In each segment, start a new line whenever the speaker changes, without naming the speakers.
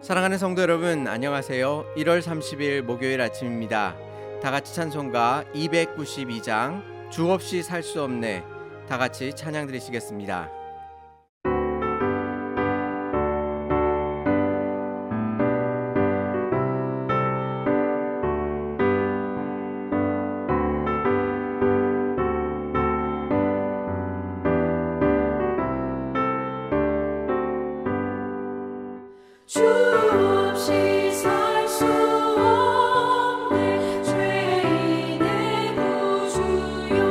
사랑하는 성도 여러분, 안녕하세요. 1월 30일 목요일 아침입니다. 다 같이 찬송가 292장 주 없이 살 수 없네. 다 같이 찬양 드리시겠습니다.
주 없이 살 수 없네 죄인의 구주여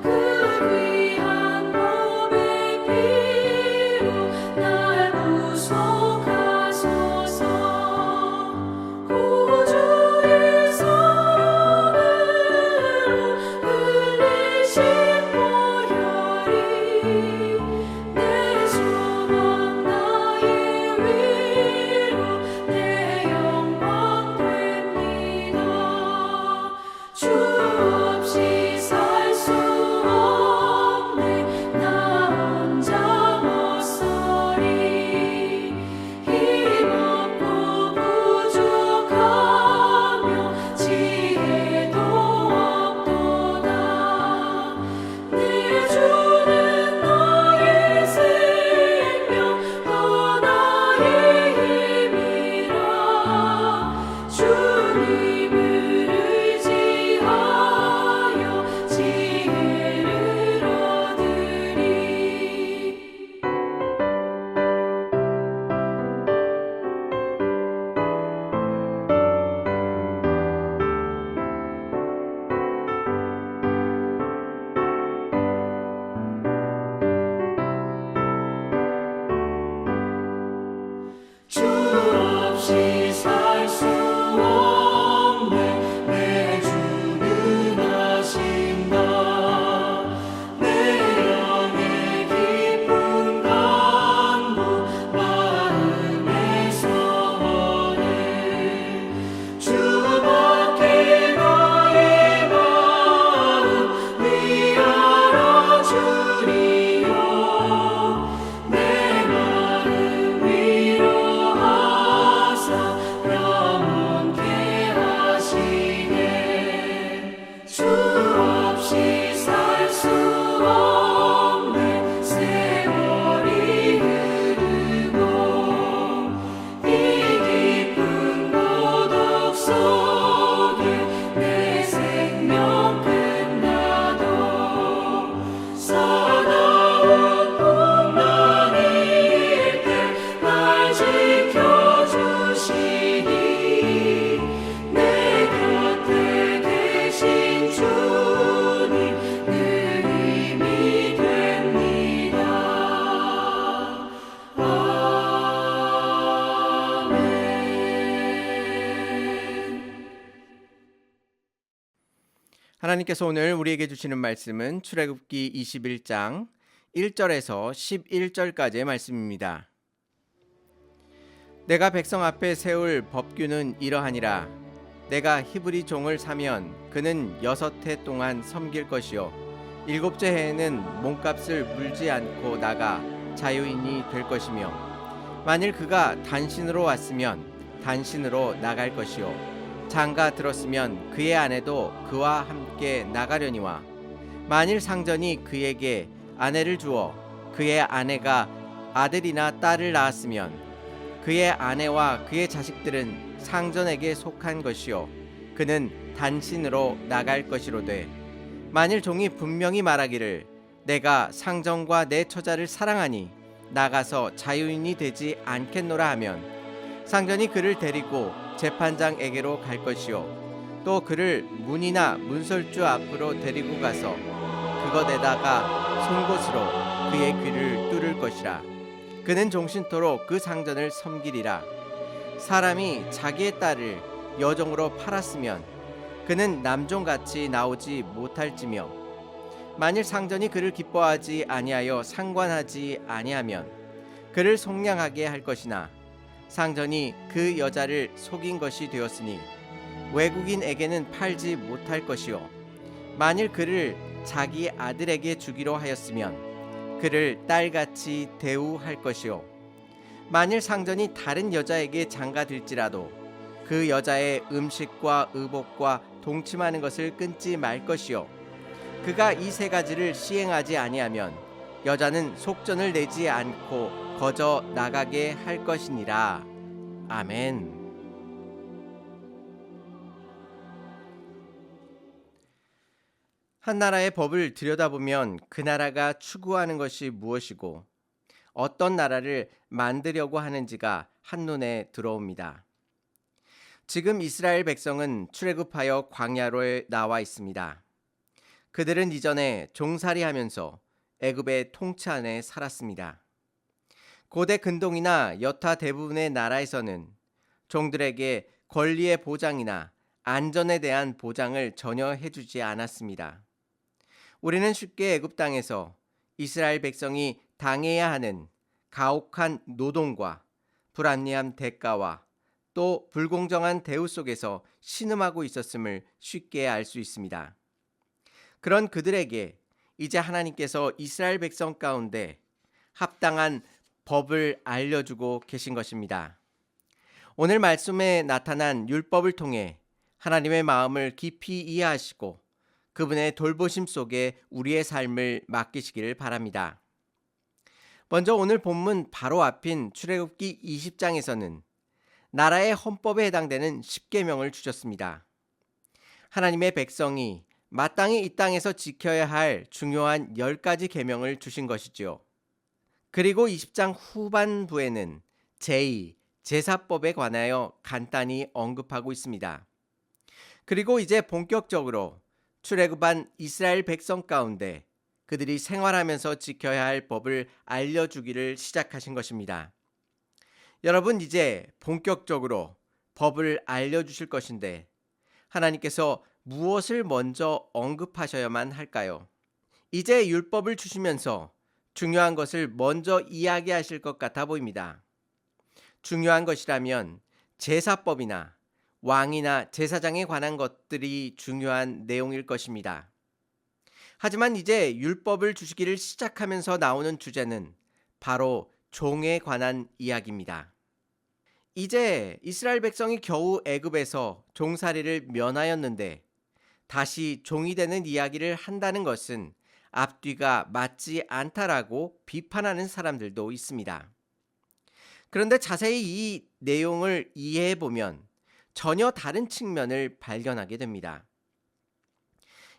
그 귀한 몸의 피로 날 구속하소서 구주의 손으로 흘리신 보혈이 내 소망 나의 위로 내 영광 됩니다. 주 없이 살 수 없네 나 혼자 못 서리 힘없고 부족하며 지혜도 없도다 내 주는 나의 생명 또 나의 힘이라 주님을 의지하여 지혜를 얻으리 주 없이 살 수 없네 내 주는 아신다 내 영의 깊은 간구 마음의 소원을 주밖에 나의 마음 위하여 주리요 내 마음 위로하사 영원케 하시네 주 없이 살 수 없네 세월이 흐르고 이 깊은 고독 속에 내 생명 끝나도 사나운 풍랑일 때 날 지켜주시니 내 곁에 계신 주님 늘 힘이 됩니다. 아멘.
하나님께서 오늘 우리에게 주시는 말씀은 출애굽기 21장 1절에서 11절까지의 말씀입니다. 내가 백성 앞에 세울 법규는 이러하니라. 내가 히브리 종을 사면 그는 6해 동안 섬길 것이요 7째 해에는 몸값을 물지 않고 나가 자유인이 될 것이며 만일 그가 단신으로 왔으면 단신으로 나갈 것이요 장가 들었으면 그의 아내도 그와 함께 나가려니와 만일 상전이 그에게 아내를 주어 그의 아내가 아들이나 딸을 낳았으면 그의 아내와 그의 자식들은 상전에게 속한 것이요 그는 단신으로 나갈 것이로되 만일 종이 분명히 말하기를 내가 상전과 내 처자를 사랑하니 나가서 자유인이 되지 않겠노라 하면 상전이 그를 데리고 재판장에게로 갈 것이요 또 그를 문이나 문설주 앞으로 데리고 가서 그것에다가 송곳으로 그의 귀를 뚫을 것이라. 그는 종신토록 그 상전을 섬기리라. 사람이 자기의 딸을 여종으로 팔았으면 그는 남종같이 나오지 못할지며 만일 상전이 그를 기뻐하지 아니하여 상관하지 아니하면 그를 속량하게 할 것이나 상전이 그 여자를 속인 것이 되었으니 외국인에게는 팔지 못할 것이요 만일 그를 자기 아들에게 주기로 하였으면 그를 딸같이 대우할 것이요 만일 상전이 다른 여자에게 장가들지라도 그 여자의 음식과 의복과 동침하는 것을 끊지 말 것이요 그가 이 세 가지를 시행하지 아니하면 여자는 속전을 내지 않고 거저 나가게 할 것이니라. 아멘. 한 나라의 법을 들여다보면 그 나라가 추구하는 것이 무엇이고 어떤 나라를 만들려고 하는지가 한눈에 들어옵니다. 지금 이스라엘 백성은 출애굽하여 광야로에 나와 있습니다. 그들은 이전에 종살이하면서 애굽의 통치 안에 살았습니다. 고대 근동이나 여타 대부분의 나라에서는 종들에게 권리의 보장이나 안전에 대한 보장을 전혀 해주지 않았습니다. 우리는 쉽게 애굽 땅에서 이스라엘 백성이 당해야 하는 가혹한 노동과 불합리한 대가와 또 불공정한 대우 속에서 신음하고 있었음을 쉽게 알 수 있습니다. 그런 그들에게 이제 하나님께서 이스라엘 백성 가운데 합당한 법을 알려주고 계신 것입니다. 오늘 말씀에 나타난 율법을 통해 하나님의 마음을 깊이 이해하시고 그분의 돌보심 속에 우리의 삶을 맡기시기를 바랍니다. 먼저 오늘 본문 바로 앞인 출애굽기 20장에서는 나라의 헌법에 해당되는 10계명을 주셨습니다. 하나님의 백성이 마땅히 이 땅에서 지켜야 할 중요한 10가지 계명을 주신 것이지요. 그리고 20장 후반부에는 제2, 제사법에 관하여 간단히 언급하고 있습니다. 그리고 이제 본격적으로 출애굽한 이스라엘 백성 가운데 그들이 생활하면서 지켜야 할 법을 알려주기를 시작하신 것입니다. 여러분 이제 본격적으로 법을 알려주실 것인데 하나님께서 무엇을 먼저 언급하셔야만 할까요? 이제 율법을 주시면서 중요한 것을 먼저 이야기하실 것 같아 보입니다. 중요한 것이라면 제사법이나 왕이나 제사장에 관한 것들이 중요한 내용일 것입니다. 하지만 이제 율법을 주시기를 시작하면서 나오는 주제는 바로 종에 관한 이야기입니다. 이제 이스라엘 백성이 겨우 애굽에서 종살이를 면하였는데 다시 종이 되는 이야기를 한다는 것은 앞뒤가 맞지 않다라고 비판하는 사람들도 있습니다. 그런데 자세히 이 내용을 이해해 보면 전혀 다른 측면을 발견하게 됩니다.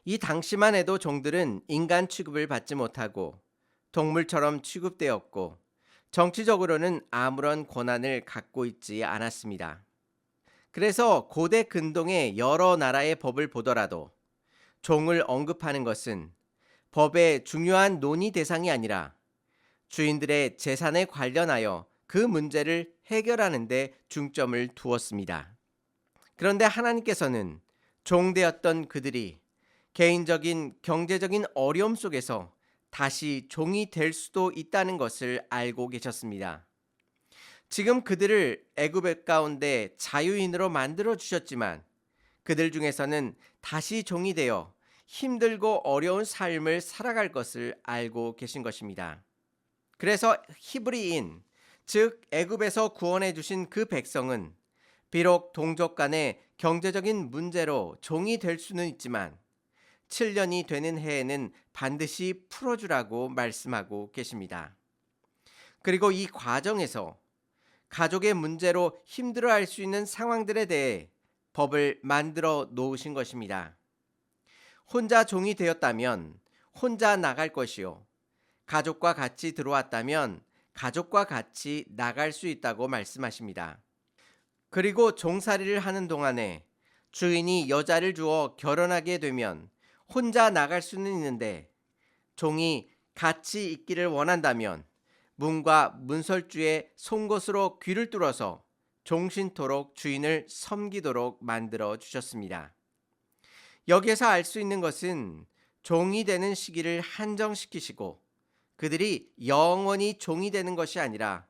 이 당시만 해도 종들은 인간 취급을 받지 못하고 동물처럼 취급되었고 정치적으로는 아무런 권한을 갖고 있지 않았습니다. 그래서 고대 근동의 여러 나라의 법을 보더라도 종을 언급하는 것은 법의 중요한 논의 대상이 아니라 주인들의 재산에 관련하여 그 문제를 해결하는 데 중점을 두었습니다. 그런데 하나님께서는 종되었던 그들이 개인적인 경제적인 어려움 속에서 다시 종이 될 수도 있다는 것을 알고 계셨습니다. 지금 그들을 애굽 가운데 자유인으로 만들어 주셨지만 그들 중에서는 다시 종이 되어 힘들고 어려운 삶을 살아갈 것을 알고 계신 것입니다. 그래서 히브리인, 즉 애굽에서 구원해 주신 그 백성은 비록 동족 간의 경제적인 문제로 종이 될 수는 있지만 7년이 되는 해에는 반드시 풀어주라고 말씀하고 계십니다. 그리고 이 과정에서 가족의 문제로 힘들어할 수 있는 상황들에 대해 법을 만들어 놓으신 것입니다. 혼자 종이 되었다면 혼자 나갈 것이요. 가족과 같이 들어왔다면 가족과 같이 나갈 수 있다고 말씀하십니다. 그리고 종살이를 하는 동안에 주인이 여자를 주어 결혼하게 되면 혼자 나갈 수는 있는데 종이 같이 있기를 원한다면 문과 문설주의 송곳으로 귀를 뚫어서 종신토록 주인을 섬기도록 만들어 주셨습니다. 여기에서 알 수 있는 것은 종이 되는 시기를 한정시키시고 그들이 영원히 종이 되는 것이 아니라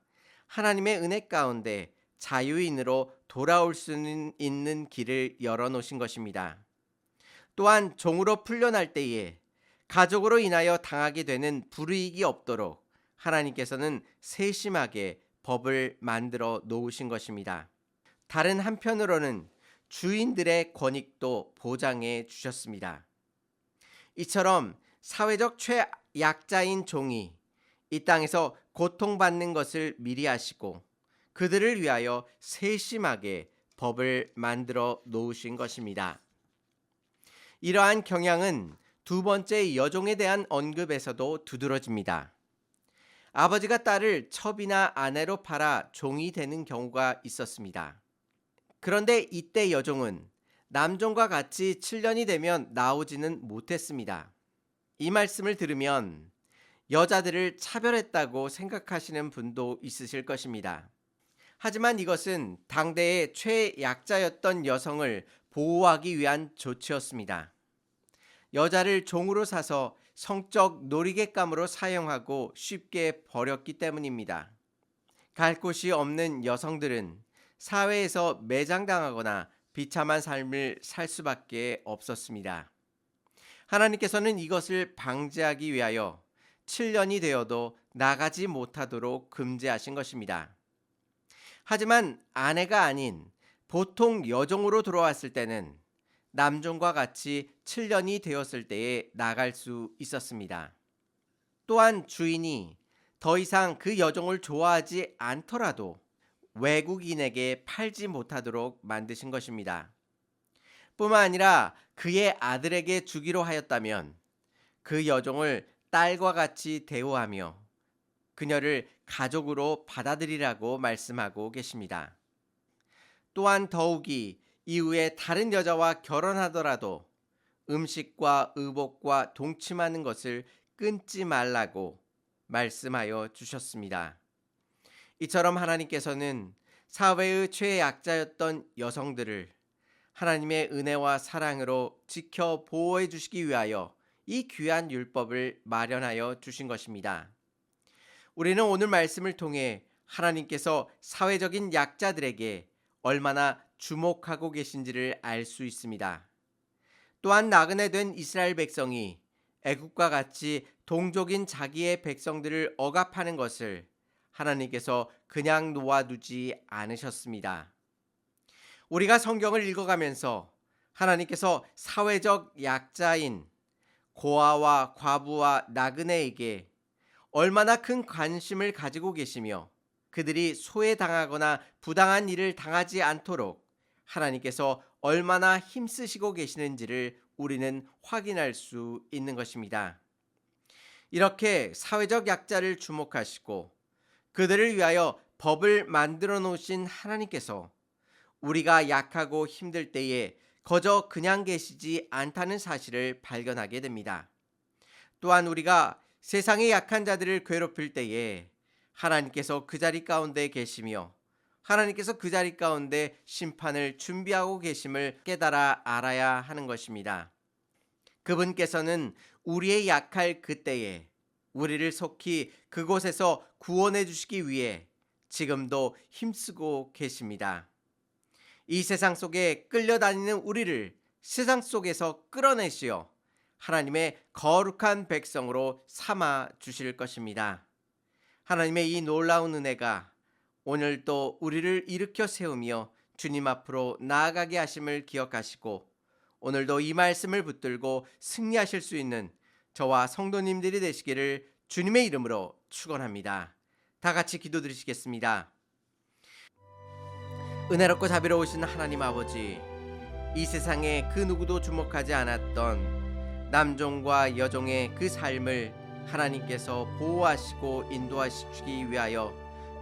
하나님의 은혜 가운데 자유인으로 돌아올 수 있는 길을 열어놓으신 것입니다. 또한 종으로 풀려날 때에 가족으로 인하여 당하게 되는 불이익이 없도록 하나님께서는 세심하게 법을 만들어 놓으신 것입니다. 다른 한편으로는 주인들의 권익도 보장해 주셨습니다. 이처럼 사회적 최약자인 종이 이 땅에서 고통받는 것을 미리 아시고 그들을 위하여 세심하게 법을 만들어 놓으신 것입니다. 이러한 경향은 두 번째 여종에 대한 언급에서도 두드러집니다. 아버지가 딸을 첩이나 아내로 팔아 종이 되는 경우가 있었습니다. 그런데 이때 여종은 남종과 같이 7년이 되면 나오지는 못했습니다. 이 말씀을 들으면 여자들을 차별했다고 생각하시는 분도 있으실 것입니다. 하지만 이것은 당대의 최약자였던 여성을 보호하기 위한 조치였습니다. 여자를 종으로 사서 성적 놀이객감으로 사용하고 쉽게 버렸기 때문입니다. 갈 곳이 없는 여성들은 사회에서 매장당하거나 비참한 삶을 살 수밖에 없었습니다. 하나님께서는 이것을 방지하기 위하여 7년이 되어도 나가지 못하도록 금지하신 것입니다. 하지만 아내가 아닌 보통 여종으로 들어왔을 때는 남종과 같이 7년이 되었을 때에 나갈 수 있었습니다. 또한 주인이 더 이상 그 여종을 좋아하지 않더라도 외국인에게 팔지 못하도록 만드신 것입니다. 뿐만 아니라 그의 아들에게 주기로 하였다면 그 여종을 딸과 같이 대우하며 그녀를 가족으로 받아들이라고 말씀하고 계십니다. 또한 더욱이 이후에 다른 여자와 결혼하더라도 음식과 의복과 동침하는 것을 끊지 말라고 말씀하여 주셨습니다. 이처럼 하나님께서는 사회의 최약자였던 여성들을 하나님의 은혜와 사랑으로 지켜 보호해 주시기 위하여 이 귀한 율법을 마련하여 주신 것입니다. 우리는 오늘 말씀을 통해 하나님께서 사회적인 약자들에게 얼마나 주목하고 계신지를 알 수 있습니다. 또한 나그네 된 이스라엘 백성이 애국과 같이 동족인 자기의 백성들을 억압하는 것을 하나님께서 그냥 놓아두지 않으셨습니다. 우리가 성경을 읽어가면서 하나님께서 사회적 약자인 고아와 과부와 나그네에게 얼마나 큰 관심을 가지고 계시며 그들이 소외당하거나 부당한 일을 당하지 않도록 하나님께서 얼마나 힘쓰시고 계시는지를 우리는 확인할 수 있는 것입니다. 이렇게 사회적 약자를 주목하시고 그들을 위하여 법을 만들어 놓으신 하나님께서 우리가 약하고 힘들 때에 거저 그냥 계시지 않다는 사실을 발견하게 됩니다. 또한 우리가 세상의 약한 자들을 괴롭힐 때에 하나님께서 그 자리 가운데 계시며 하나님께서 그 자리 가운데 심판을 준비하고 계심을 깨달아 알아야 하는 것입니다. 그분께서는 우리의 약할 그때에 우리를 속히 그곳에서 구원해 주시기 위해 지금도 힘쓰고 계십니다. 이 세상 속에 끌려다니는 우리를 세상 속에서 끌어내시어 하나님의 거룩한 백성으로 삼아 주실 것입니다. 하나님의 이 놀라운 은혜가 오늘도 우리를 일으켜 세우며 주님 앞으로 나아가게 하심을 기억하시고 오늘도 이 말씀을 붙들고 승리하실 수 있는 저와 성도님들이 되시기를 주님의 이름으로 축원합니다. 다 같이 기도드리시겠습니다. 은혜롭고 자비로우신 하나님 아버지, 이 세상에 그 누구도 주목하지 않았던 남종과 여종의 그 삶을 하나님께서 보호하시고 인도하시기 위하여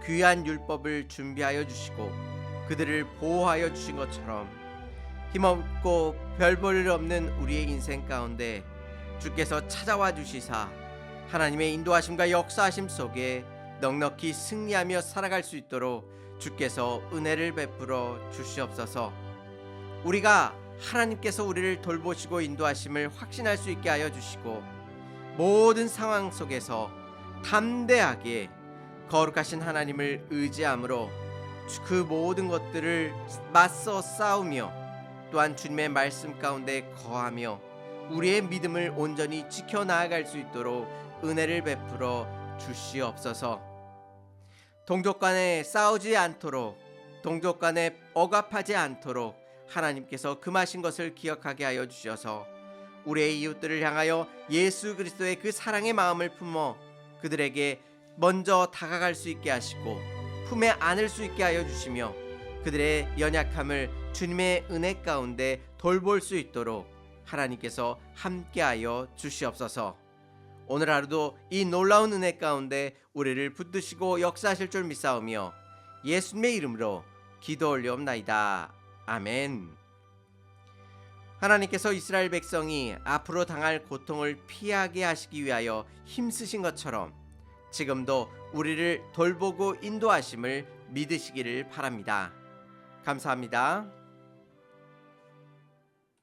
귀한 율법을 준비하여 주시고 그들을 보호하여 주신 것처럼 힘없고 별 볼 일 없는 우리의 인생 가운데 주께서 찾아와 주시사 하나님의 인도하심과 역사하심 속에 넉넉히 승리하며 살아갈 수 있도록 주께서 은혜를 베풀어 주시옵소서. 우리가 하나님께서 우리를 돌보시고 인도하심을 확신할 수 있게 하여 주시고 모든 상황 속에서 담대하게 거룩하신 하나님을 의지함으로 그 모든 것들을 맞서 싸우며 또한 주님의 말씀 가운데 거하며 우리의 믿음을 온전히 지켜나아갈 수 있도록 은혜를 베풀어 주시옵소서. 동족 간에 싸우지 않도록, 동족 간에 억압하지 않도록 하나님께서 금하신 것을 기억하게 하여 주셔서 우리의 이웃들을 향하여 예수 그리스도의 그 사랑의 마음을 품어 그들에게 먼저 다가갈 수 있게 하시고 품에 안을 수 있게 하여 주시며 그들의 연약함을 주님의 은혜 가운데 돌볼 수 있도록 하나님께서 함께하여 주시옵소서. 오늘 하루도 이 놀라운 은혜 가운데 우리를 붙드시고 역사하실 줄 믿사오며 예수님의 이름으로 기도 올리옵나이다. 아멘. 하나님께서 이스라엘 백성이 앞으로 당할 고통을 피하게 하시기 위하여 힘쓰신 것처럼 지금도 우리를 돌보고 인도하심을 믿으시기를 바랍니다. 감사합니다.